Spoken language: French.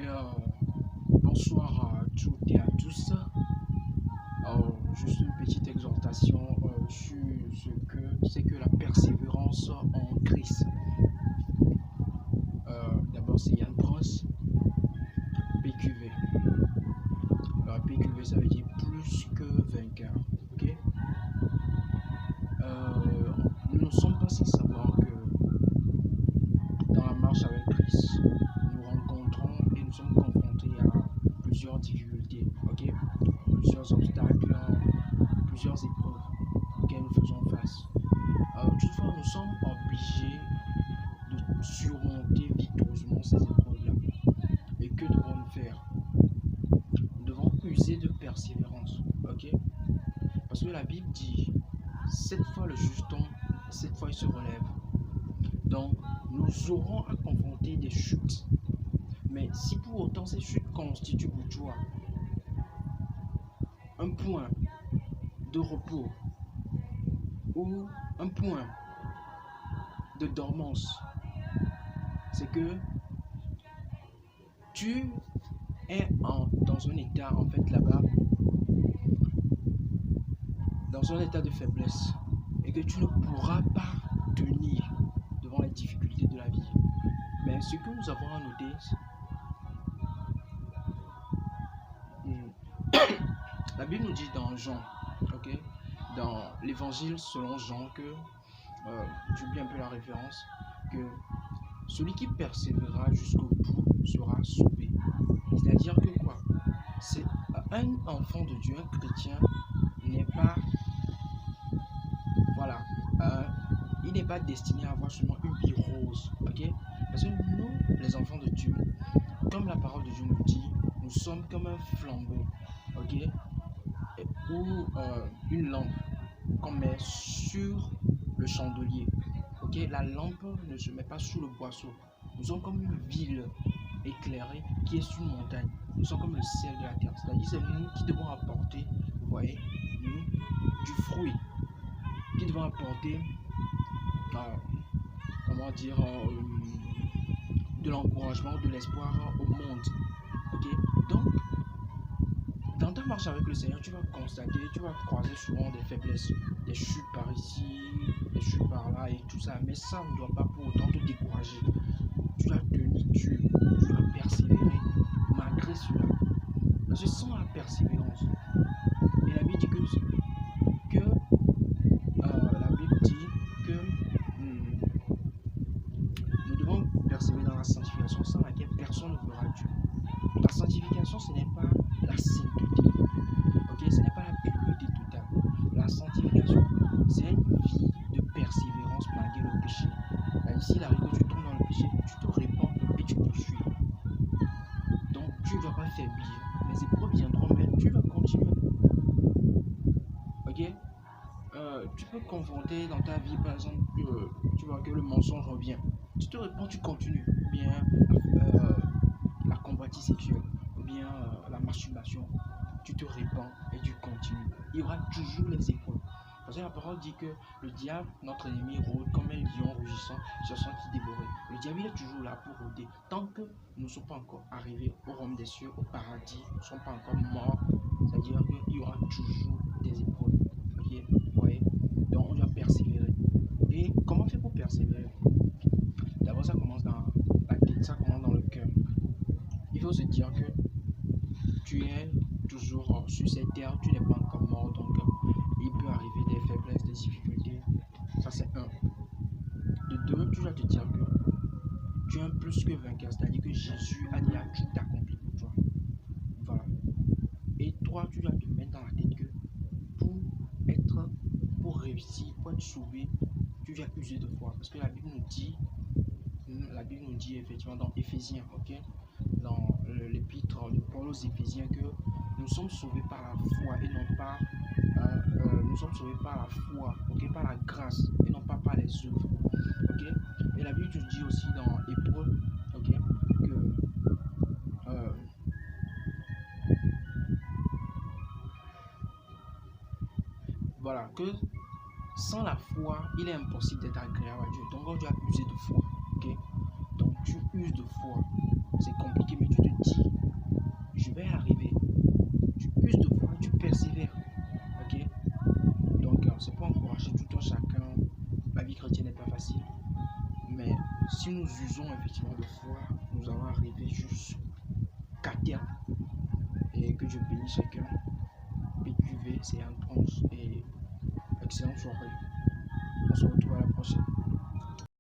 Bien, bonsoir à toutes et à tous. Juste une petite exhortation sur ce que c'est que la persévérance en Christ. D'abord, c'est Yann Pross, PQV. Alors, PQV, ça veut dire plus que vainqueur. Ok? Nous ne sommes pas sans savoir que dans la marche avec Christ, nous rencontrons et nous sommes confrontés à plusieurs difficultés, ok? Plusieurs obstacles, plusieurs épreuves auxquelles nous faisons face. Toutefois, nous sommes obligés de surmonter victorieusement ces épreuves-là. Et que devons-nous faire? Nous devons user de persévérance, ok? Parce que la Bible dit, cette fois le juste tombe, cette fois il se relève. Donc, nous aurons à confronter des chutes. Mais si pour autant ces chutes constituent pour toi un point de repos ou un point de dormance, c'est que tu es dans un état en fait là-bas, dans un état de faiblesse et que tu ne pourras pas tenir devant les difficultés de la vie. Mais ce que nous avons à noter, la Bible nous dit dans Jean, ok, dans l'évangile selon Jean, que j'oublie un peu la référence, que celui qui persévérera jusqu'au bout sera sauvé. C'est-à-dire que quoi? C'est un enfant de Dieu, un chrétien n'est pas, voilà, il n'est pas destiné à avoir seulement une vie rose, ok? Parce que nous, les enfants de Dieu, comme la parole de Dieu nous dit, nous sommes comme un flambeau, ok? Ou une lampe qu'on met sur le chandelier, ok? La lampe ne se met pas sous le boisseau. Nous sommes comme une ville éclairée qui est sur une montagne. Nous sommes comme le ciel de la terre. C'est-à-dire c'est nous qui devons apporter, vous voyez, du fruit, qui devons apporter, comment dire, de l'encouragement, de l'espoir au monde. Ok? Donc, dans ta marche avec le Seigneur, tu vas constater, tu vas croiser souvent des faiblesses, des chutes par ici, des chutes par là et tout ça. Mais ça ne doit pas pour autant te décourager. Tu dois tenir, tu dois persévérer malgré cela. Parce que sans la persévérance, et la Bible dit que la Bible dit que nous devons persévérer dans la sanctification sans laquelle personne ne verra Dieu. La sanctification, ce n'est pas la sainteté, ok? Ce n'est pas la pureté totale. La sanctification, c'est une vie de persévérance malgré le péché. Ici, il arrive que tu tombes dans le péché, tu te répands et tu poursuis. Donc, tu ne dois pas faiblir. Les épreuves viendront, mais tu vas continuer. Ok? Tu peux confronter dans ta vie, par exemple, tu vois que le mensonge revient. Tu te réponds, tu continues. Ou bien la convoitise sexuelle, ou bien la masturbation. Tu te répands et tu continues. Il y aura toujours les épreuves. Parce que la parole dit que le diable, notre ennemi, rôde comme un lion rugissant, cherchant qui dévorer. Le diable, il est toujours là pour rôder. Tant que nous ne sommes pas encore arrivés au royaume des cieux, au paradis, nous ne sommes pas encore morts, c'est-à-dire qu'il y aura toujours des épreuves. Ok? Ouais. Donc, on doit persévérer. Et comment faire pour persévérer? D'abord, ça commence dans la tête, ça commence dans le cœur. Il faut se dire que tu es toujours sur cette terre, tu n'es pas encore mort, donc il peut arriver des faiblesses, des difficultés. Ça, c'est un. De deux, tu dois te dire que tu es un plus que vainqueur, c'est-à-dire que Jésus a déjà tout accompli pour toi. Voilà. Et toi, tu dois te mettre dans la tête que pour réussir, pour être sauvé, tu dois user de foi. Parce que la Bible nous dit effectivement dans Éphésiens, ok, dans l'épître de Paul aux Éphésiens, que nous sommes sauvés par la foi et non pas nous sommes sauvés par la foi, ok, par la grâce et non pas par les œuvres, ok. Et la Bible nous dit aussi dans Hébreux, ok, que voilà, que sans la foi, il est impossible d'être agréable à Dieu. Donc on doit user de foi, ok. Donc tu uses de foi. C'est compliqué, mais tu te dis pas facile. Mais si nous usons effectivement de foi, nous allons arriver jusqu'à terme. Et que Dieu bénisse chacun. PQV, c'est un 11 et excellente soirée. On se retrouve à la prochaine.